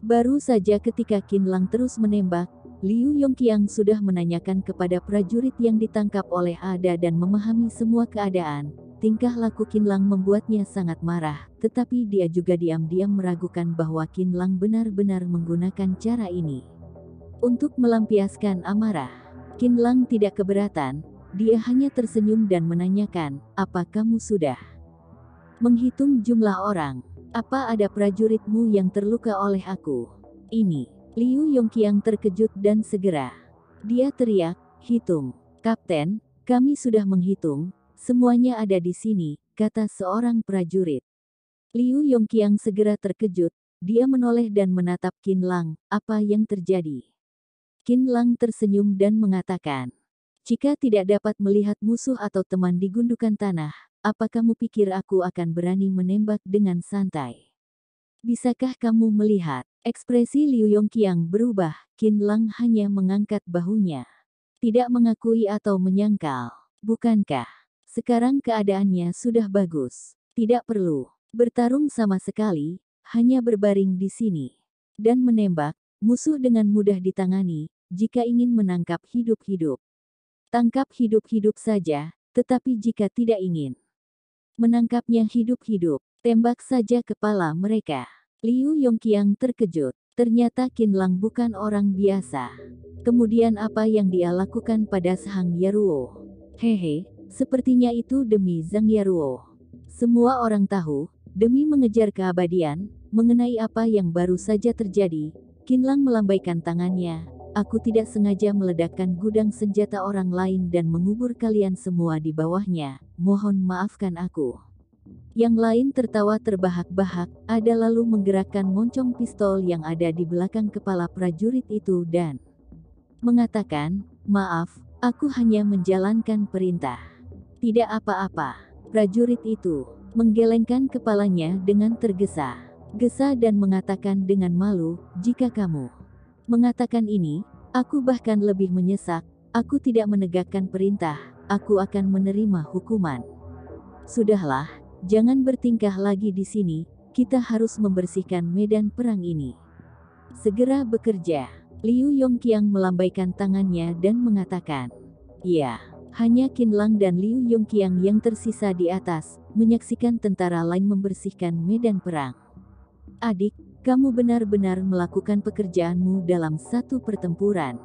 Baru saja ketika Qin Lang terus menembak, Liu Yongqiang sudah menanyakan kepada prajurit yang ditangkap oleh Ada dan memahami semua keadaan. Tingkah laku Qin Lang membuatnya sangat marah, tetapi dia juga diam-diam meragukan bahwa Qin Lang benar-benar menggunakan cara ini untuk melampiaskan amarah. Qin Lang tidak keberatan, dia hanya tersenyum dan menanyakan, "Apa kamu sudah menghitung jumlah orang? Apa ada prajuritmu yang terluka oleh aku?" Ini. Liu Yongqiang terkejut dan segera dia teriak, "Hitung. Kapten, kami sudah menghitung, semuanya ada di sini," kata seorang prajurit. Liu Yongqiang segera terkejut, dia menoleh dan menatap Qin Lang, "Apa yang terjadi?" Qin Lang tersenyum dan mengatakan, "Jika tidak dapat melihat musuh atau teman di gundukan tanah, apa kamu pikir aku akan berani menembak dengan santai? Bisakah kamu melihat?" Ekspresi Liu Yongqiang berubah, Qin Lang hanya mengangkat bahunya. Tidak mengakui atau menyangkal. "Bukankah sekarang keadaannya sudah bagus? Tidak perlu bertarung sama sekali, hanya berbaring di sini dan menembak, musuh dengan mudah ditangani, jika ingin menangkap hidup-hidup. Tangkap hidup-hidup saja, tetapi jika tidak ingin menangkapnya hidup-hidup, tembak saja kepala mereka." Liu Yongqiang terkejut. Ternyata Qin Lang bukan orang biasa. Kemudian apa yang dia lakukan pada Zhang Yaruo? Hehe, sepertinya itu demi Zhang Yaruo. Semua orang tahu, demi mengejar keabadian, mengenai apa yang baru saja terjadi, Qin Lang melambaikan tangannya, "Aku tidak sengaja meledakkan gudang senjata orang lain dan mengubur kalian semua di bawahnya, mohon maafkan aku." Yang lain tertawa terbahak-bahak, Ada lalu menggerakkan moncong pistol yang ada di belakang kepala prajurit itu dan mengatakan, "Maaf, aku hanya menjalankan perintah." "Tidak apa-apa." Prajurit itu menggelengkan kepalanya dengan tergesa-gesa dan mengatakan dengan malu, "Jika kamu mengatakan ini, aku bahkan lebih menyesak, aku tidak menegakkan perintah, aku akan menerima hukuman." "Sudahlah, jangan bertingkah lagi di sini, kita harus membersihkan medan perang ini. Segera bekerja." Liu Yongqiang melambaikan tangannya dan mengatakan, "Ya." Hanya Qin Lang dan Liu Yongqiang yang tersisa di atas, menyaksikan tentara lain membersihkan medan perang. "Adik, kamu benar-benar melakukan pekerjaanmu dalam satu pertempuran."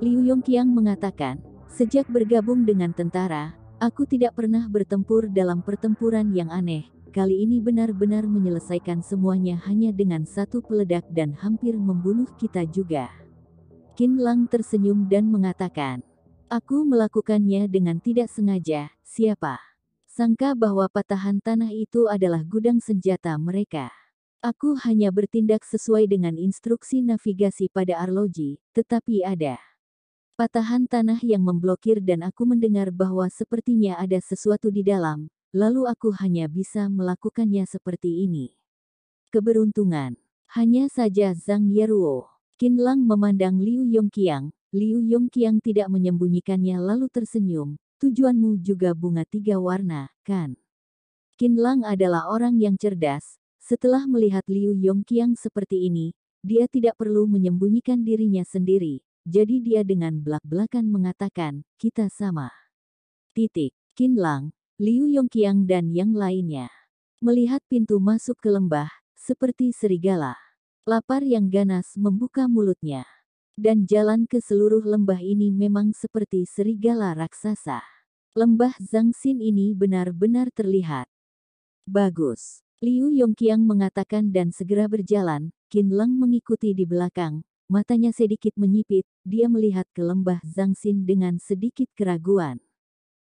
Liu Yongqiang mengatakan, "Sejak bergabung dengan tentara, aku tidak pernah bertempur dalam pertempuran yang aneh. Kali ini benar-benar menyelesaikan semuanya hanya dengan satu peledak dan hampir membunuh kita juga." Qin Lang tersenyum dan mengatakan, "Aku melakukannya dengan tidak sengaja, siapa sangka bahwa patahan tanah itu adalah gudang senjata mereka. Aku hanya bertindak sesuai dengan instruksi navigasi pada arloji, tetapi ada patahan tanah yang memblokir dan aku mendengar bahwa sepertinya ada sesuatu di dalam, lalu aku hanya bisa melakukannya seperti ini. Keberuntungan." Hanya saja Zhang Yaruo. Qin Lang memandang Liu Yongqiang. Liu Yongqiang tidak menyembunyikannya lalu tersenyum, "Tujuanmu juga bunga tiga warna, kan?" Qin Lang adalah orang yang cerdas. Setelah melihat Liu Yongqiang seperti ini, dia tidak perlu menyembunyikan dirinya sendiri. Jadi dia dengan belak-belakan mengatakan, "Kita sama." Titik. Qin Lang, Liu Yongqiang dan yang lainnya melihat pintu masuk ke lembah, seperti serigala. Lapar yang ganas membuka mulutnya. Dan jalan ke seluruh lembah ini memang seperti serigala raksasa. Lembah Zangxin ini benar-benar terlihat bagus. Liu Yongqiang mengatakan dan segera berjalan. Qin Lang mengikuti di belakang. Matanya sedikit menyipit, dia melihat ke lembah Zangxin dengan sedikit keraguan.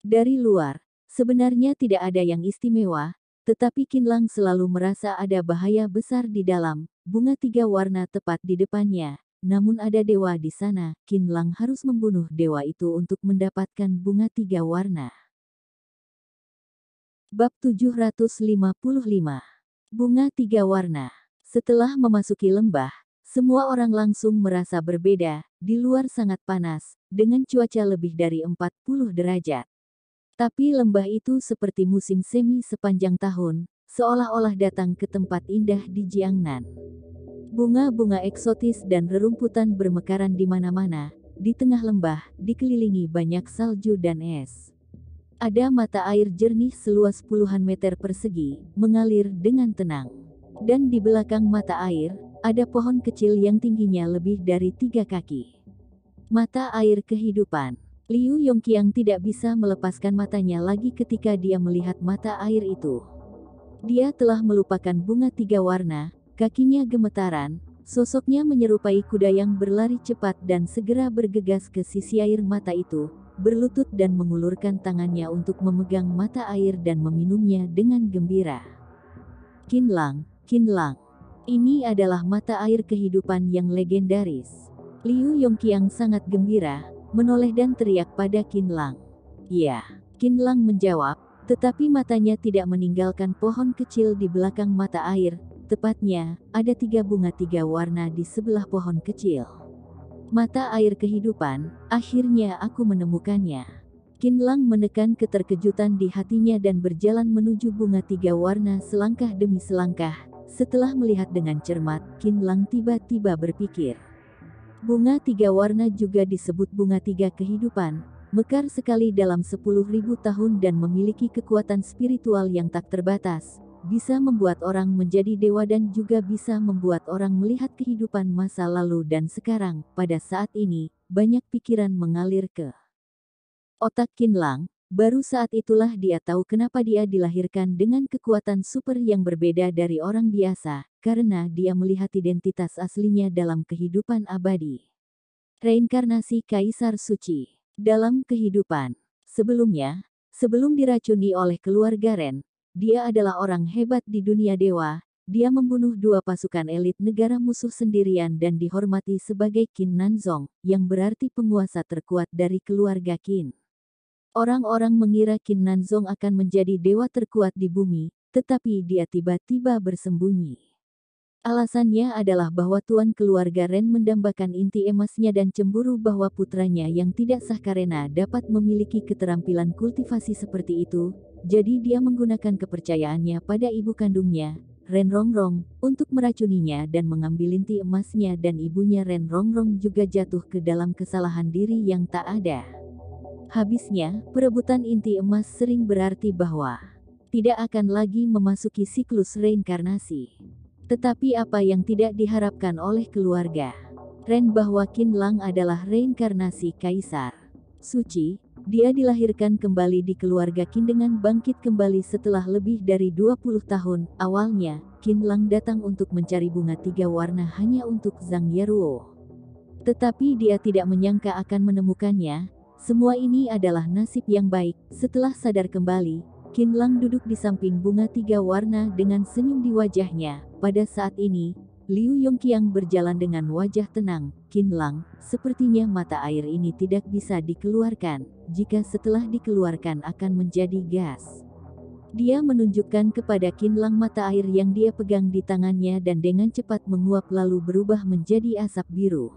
Dari luar, sebenarnya tidak ada yang istimewa, tetapi Qin Lang selalu merasa ada bahaya besar di dalam. Bunga 3 warna tepat di depannya. Namun ada dewa di sana, Qin Lang harus membunuh dewa itu untuk mendapatkan bunga 3 warna. Bab 755. Bunga 3 warna. Setelah memasuki lembah, semua orang langsung merasa berbeda. Di luar sangat panas, dengan cuaca lebih dari 40 derajat. Tapi lembah itu seperti musim semi sepanjang tahun, seolah-olah datang ke tempat indah di Jiangnan. Bunga-bunga eksotis dan rerumputan bermekaran di mana-mana. Di tengah lembah, dikelilingi banyak salju dan es. Ada mata air jernih seluas puluhan meter persegi, mengalir dengan tenang. Dan di belakang mata air, ada pohon kecil yang tingginya lebih dari 3 kaki. Mata air kehidupan. Liu Yongqiang tidak bisa melepaskan matanya lagi ketika dia melihat mata air itu. Dia telah melupakan bunga 3 warna, kakinya gemetaran, sosoknya menyerupai kuda yang berlari cepat dan segera bergegas ke sisi air mata itu, berlutut dan mengulurkan tangannya untuk memegang mata air dan meminumnya dengan gembira. Qin Lang, Qin Lang. Ini adalah mata air kehidupan yang legendaris. Liu Yongqiang sangat gembira, menoleh dan teriak pada Qin Lang. Ya, Qin Lang menjawab, tetapi matanya tidak meninggalkan pohon kecil di belakang mata air. Tepatnya, ada 3 bunga 3 warna di sebelah pohon kecil. Mata air kehidupan, akhirnya aku menemukannya. Qin Lang menekan keterkejutan di hatinya dan berjalan menuju bunga 3 warna selangkah demi selangkah. Setelah melihat dengan cermat, Qin Lang tiba-tiba berpikir. Bunga 3 warna juga disebut bunga 3 kehidupan, mekar sekali dalam 10.000 tahun dan memiliki kekuatan spiritual yang tak terbatas. Bisa membuat orang menjadi dewa dan juga bisa membuat orang melihat kehidupan masa lalu dan sekarang. Pada saat ini, banyak pikiran mengalir ke otak Qin Lang. Baru saat itulah dia tahu kenapa dia dilahirkan dengan kekuatan super yang berbeda dari orang biasa, karena dia melihat identitas aslinya dalam kehidupan abadi. Reinkarnasi Kaisar Suci. Dalam kehidupan sebelumnya, sebelum diracuni oleh keluarga Ren, dia adalah orang hebat di dunia dewa. Dia membunuh 2 pasukan elit negara musuh sendirian dan dihormati sebagai Qin Nanzong, yang berarti penguasa terkuat dari keluarga Qin. Orang-orang mengira Qin Nanzong akan menjadi dewa terkuat di bumi, tetapi dia tiba-tiba bersembunyi. Alasannya adalah bahwa tuan keluarga Ren mendambakan inti emasnya dan cemburu bahwa putranya yang tidak sah karena dapat memiliki keterampilan kultivasi seperti itu, jadi dia menggunakan kepercayaannya pada ibu kandungnya, Ren Rongrong, untuk meracuninya dan mengambil inti emasnya dan ibunya Ren Rongrong juga jatuh ke dalam kesalahan diri yang tak ada. Habisnya, perebutan inti emas sering berarti bahwa tidak akan lagi memasuki siklus reinkarnasi. Tetapi apa yang tidak diharapkan oleh keluarga Ren bahwa Qin Lang adalah reinkarnasi Kaisar Suci. Dia dilahirkan kembali di keluarga Qin dengan bangkit kembali setelah lebih dari 20 tahun. Awalnya, Qin Lang datang untuk mencari bunga 3 warna hanya untuk Zhang Yaruo. Tetapi dia tidak menyangka akan menemukannya. Semua ini adalah nasib yang baik. Setelah sadar kembali, Qin Lang duduk di samping bunga 3 warna dengan senyum di wajahnya. Pada saat ini, Liu Yongqiang berjalan dengan wajah tenang. Qin Lang, sepertinya mata air ini tidak bisa dikeluarkan. Jika setelah dikeluarkan akan menjadi gas. Dia menunjukkan kepada Qin Lang mata air yang dia pegang di tangannya dan dengan cepat menguap lalu berubah menjadi asap biru.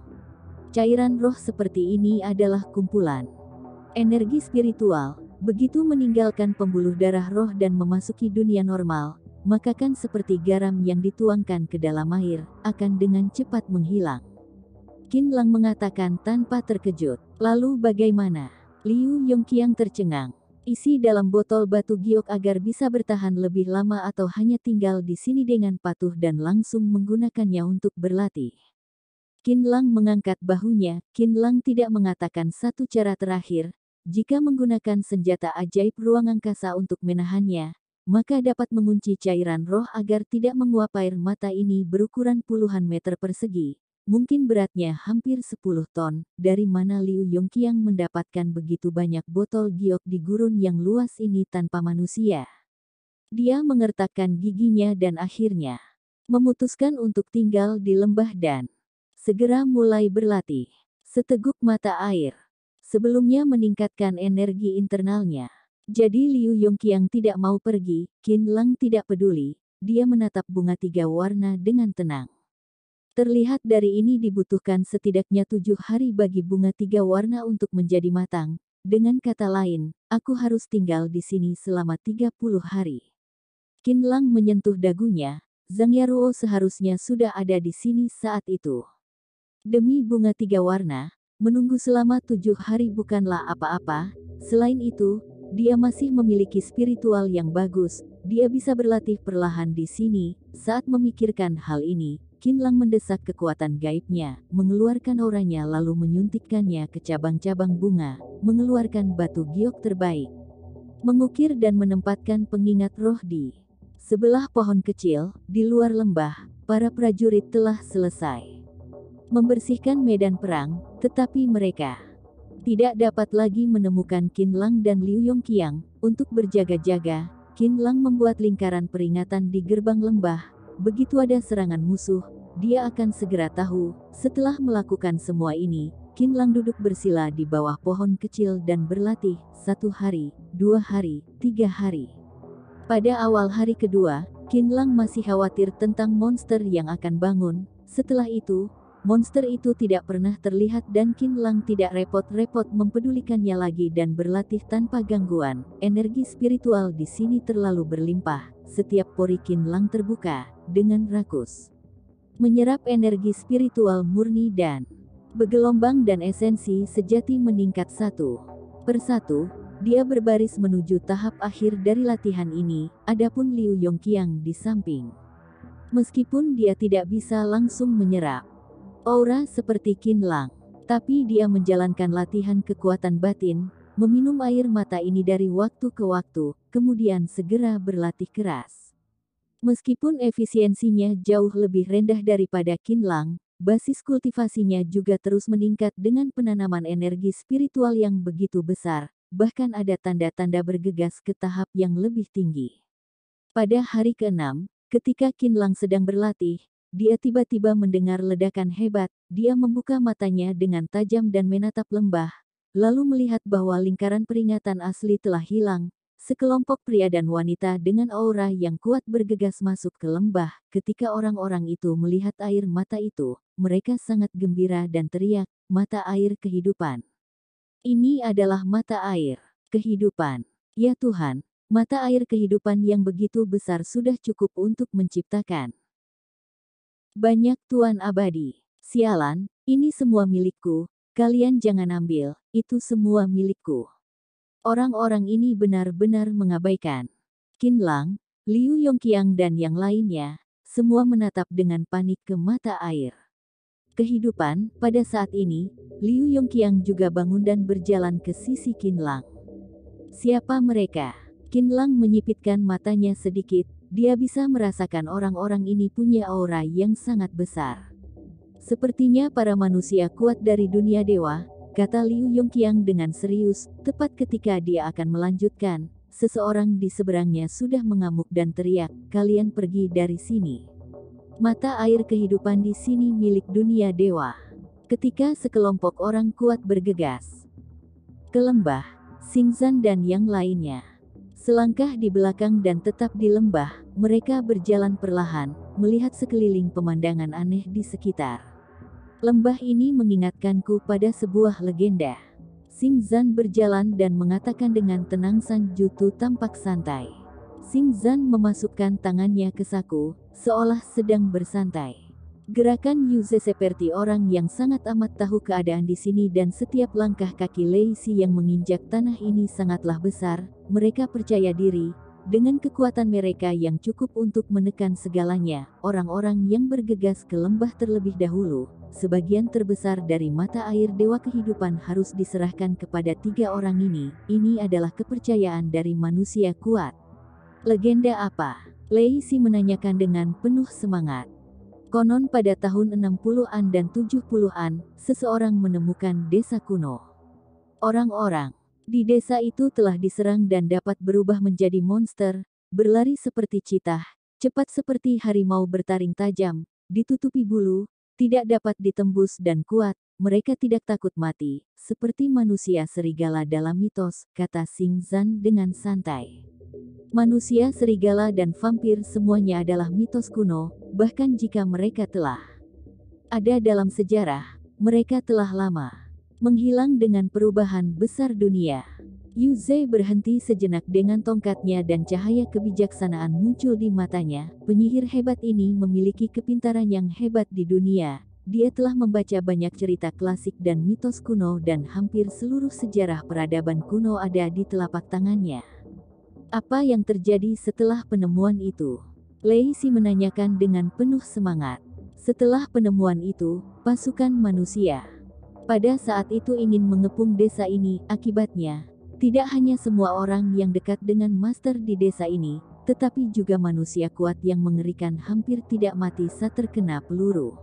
Cairan roh seperti ini adalah kumpulan energi spiritual. Begitu meninggalkan pembuluh darah roh dan memasuki dunia normal, maka kan seperti garam yang dituangkan ke dalam air, akan dengan cepat menghilang. Qin Lang mengatakan tanpa terkejut. Lalu bagaimana? Liu Yongqiang tercengang. Isi dalam botol batu giok agar bisa bertahan lebih lama atau hanya tinggal di sini dengan patuh dan langsung menggunakannya untuk berlatih. Qin Lang mengangkat bahunya. Qin Lang tidak mengatakan satu cara terakhir. Jika menggunakan senjata ajaib ruang angkasa untuk menahannya, maka dapat mengunci cairan roh agar tidak menguap. Air mata ini berukuran puluhan meter persegi. Mungkin beratnya hampir 10 ton. Dari mana Liu Yongqiang mendapatkan begitu banyak botol giok di gurun yang luas ini tanpa manusia? Dia mengertakkan giginya dan akhirnya memutuskan untuk tinggal di lembah dan segera mulai berlatih. Seteguk mata air. Sebelumnya meningkatkan energi internalnya. Jadi Liu Yongqiang tidak mau pergi. Qin Lang tidak peduli. Dia menatap bunga 3 warna dengan tenang. Terlihat dari ini dibutuhkan setidaknya 7 hari bagi bunga 3 warna untuk menjadi matang. Dengan kata lain, aku harus tinggal di sini selama 30 hari. Qin Lang menyentuh dagunya. Zhang Yaruo seharusnya sudah ada di sini saat itu. Demi bunga 3 warna, menunggu selama 7 hari bukanlah apa-apa. Selain itu, dia masih memiliki spiritual yang bagus. Dia bisa berlatih perlahan di sini. Saat memikirkan hal ini, Qin Lang mendesak kekuatan gaibnya, mengeluarkan auranya lalu menyuntikkannya ke cabang-cabang bunga, mengeluarkan batu giok terbaik. Mengukir dan menempatkan pengingat roh di sebelah pohon kecil, di luar lembah. Para prajurit telah selesai membersihkan medan perang, tetapi mereka tidak dapat lagi menemukan Qin Lang dan Liu Yongqiang. Untuk berjaga-jaga, Qin Lang membuat lingkaran peringatan di gerbang lembah. Begitu ada serangan musuh, dia akan segera tahu. Setelah melakukan semua ini, Qin Lang duduk bersila di bawah pohon kecil dan berlatih. 1 hari, 2 hari, 3 hari. Pada awal hari kedua, Qin Lang masih khawatir tentang monster yang akan bangun. Setelah itu, monster itu tidak pernah terlihat dan Qin Lang tidak repot-repot mempedulikannya lagi dan berlatih tanpa gangguan. Energi spiritual di sini terlalu berlimpah. Setiap pori Qin Lang terbuka dengan rakus, menyerap energi spiritual murni dan bergelombang dan esensi sejati meningkat satu persatu. Dia berbaris menuju tahap akhir dari latihan ini. Adapun Liu Yongqiang di samping, meskipun dia tidak bisa langsung menyerap aura seperti Qin Lang, tapi dia menjalankan latihan kekuatan batin, meminum air mata ini dari waktu ke waktu, kemudian segera berlatih keras. Meskipun efisiensinya jauh lebih rendah daripada Qin Lang, basis kultivasinya juga terus meningkat dengan penanaman energi spiritual yang begitu besar, bahkan ada tanda-tanda bergegas ke tahap yang lebih tinggi. Pada hari ke-6, ketika Qin Lang sedang berlatih, dia tiba-tiba mendengar ledakan hebat. Dia membuka matanya dengan tajam dan menatap lembah, lalu melihat bahwa lingkaran peringatan asli telah hilang. Sekelompok pria dan wanita dengan aura yang kuat bergegas masuk ke lembah. Ketika orang-orang itu melihat air mata itu, mereka sangat gembira dan teriak, "Mata air kehidupan! Ini adalah mata air kehidupan! Ya Tuhan, mata air kehidupan yang begitu besar sudah cukup untuk menciptakan banyak tuan abadi. Sialan, ini semua milikku, kalian jangan ambil, itu semua milikku." Orang-orang ini benar-benar mengabaikan Qin Lang, Liu Yongqiang dan yang lainnya, semua menatap dengan panik ke mata air kehidupan. Pada saat ini, Liu Yongqiang juga bangun dan berjalan ke sisi Qin Lang. Siapa mereka? Qin Lang menyipitkan matanya sedikit. Dia bisa merasakan orang-orang ini punya aura yang sangat besar. Sepertinya para manusia kuat dari dunia dewa, kata Liu Yongqiang dengan serius. Tepat ketika dia akan melanjutkan, seseorang di seberangnya sudah mengamuk dan teriak, "Kalian pergi dari sini. Mata air kehidupan di sini milik dunia dewa." Ketika sekelompok orang kuat bergegas ke lembah, Xingzhan dan yang lainnya selangkah di belakang dan tetap di lembah, mereka berjalan perlahan, melihat sekeliling pemandangan aneh di sekitar. Lembah ini mengingatkanku pada sebuah legenda. Xingzhan berjalan dan mengatakan dengan tenang. San Jutu tampak santai. Xingzhan memasukkan tangannya ke saku, seolah sedang bersantai. Gerakan Yuze seperti orang yang sangat amat tahu keadaan di sini dan setiap langkah kaki Lei Si yang menginjak tanah ini sangatlah besar. Mereka percaya diri, dengan kekuatan mereka yang cukup untuk menekan segalanya. Orang-orang yang bergegas ke lembah terlebih dahulu, sebagian terbesar dari mata air dewa kehidupan harus diserahkan kepada 3 orang ini. Ini adalah kepercayaan dari manusia kuat. Legenda apa? Lei Si menanyakan dengan penuh semangat. Konon pada tahun 60-an dan 70-an, seseorang menemukan desa kuno. Orang-orang di desa itu telah diserang dan dapat berubah menjadi monster, berlari seperti citah, cepat seperti harimau bertaring tajam, ditutupi bulu, tidak dapat ditembus dan kuat. Mereka tidak takut mati, seperti manusia serigala dalam mitos, kata Xing Zan dengan santai. Manusia serigala dan vampir semuanya adalah mitos kuno, bahkan jika mereka telah ada dalam sejarah, mereka telah lama menghilang dengan perubahan besar dunia. Yuze berhenti sejenak dengan tongkatnya dan cahaya kebijaksanaan muncul di matanya. Penyihir hebat ini memiliki kepintaran yang hebat di dunia. Dia telah membaca banyak cerita klasik dan mitos kuno dan hampir seluruh sejarah peradaban kuno ada di telapak tangannya. Apa yang terjadi setelah penemuan itu? Lei Si menanyakan dengan penuh semangat. Setelah penemuan itu, pasukan manusia pada saat itu ingin mengepung desa ini. Akibatnya, tidak hanya semua orang yang dekat dengan master di desa ini, tetapi juga manusia kuat yang mengerikan hampir tidak mati saat terkena peluru.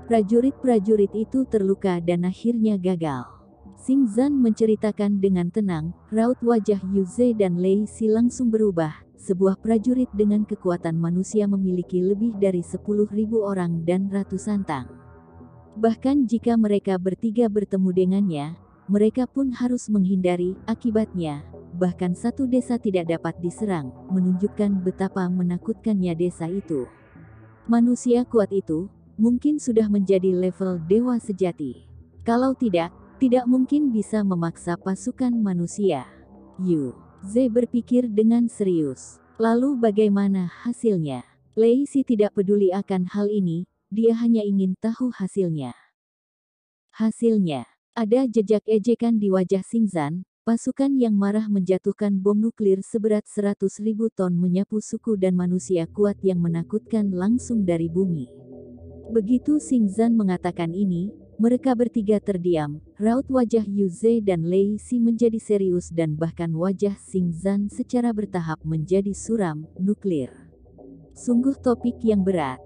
Prajurit-prajurit itu terluka dan akhirnya gagal. Xing Zan menceritakan dengan tenang. Raut wajah Yuze dan Lei Si langsung berubah. Sebuah prajurit dengan kekuatan manusia memiliki lebih dari 10.000 orang dan ratusan tang. Bahkan jika mereka bertiga bertemu dengannya, mereka pun harus menghindari. Akibatnya, bahkan satu desa tidak dapat diserang, menunjukkan betapa menakutkannya desa itu. Manusia kuat itu mungkin sudah menjadi level dewa sejati. Kalau tidak mungkin bisa memaksa pasukan manusia. Yuze berpikir dengan serius. Lalu bagaimana hasilnya? Lei Si tidak peduli akan hal ini, dia hanya ingin tahu hasilnya. Hasilnya, ada jejak ejekan di wajah Xing Zan. Pasukan yang marah menjatuhkan bom nuklir seberat 100.000 ton menyapu suku dan manusia kuat yang menakutkan langsung dari bumi. Begitu Xing Zan mengatakan ini, mereka bertiga terdiam. Raut wajah Yuze dan Lei Si menjadi serius dan bahkan wajah Xing Zan secara bertahap menjadi suram. Nuklir sungguh topik yang berat.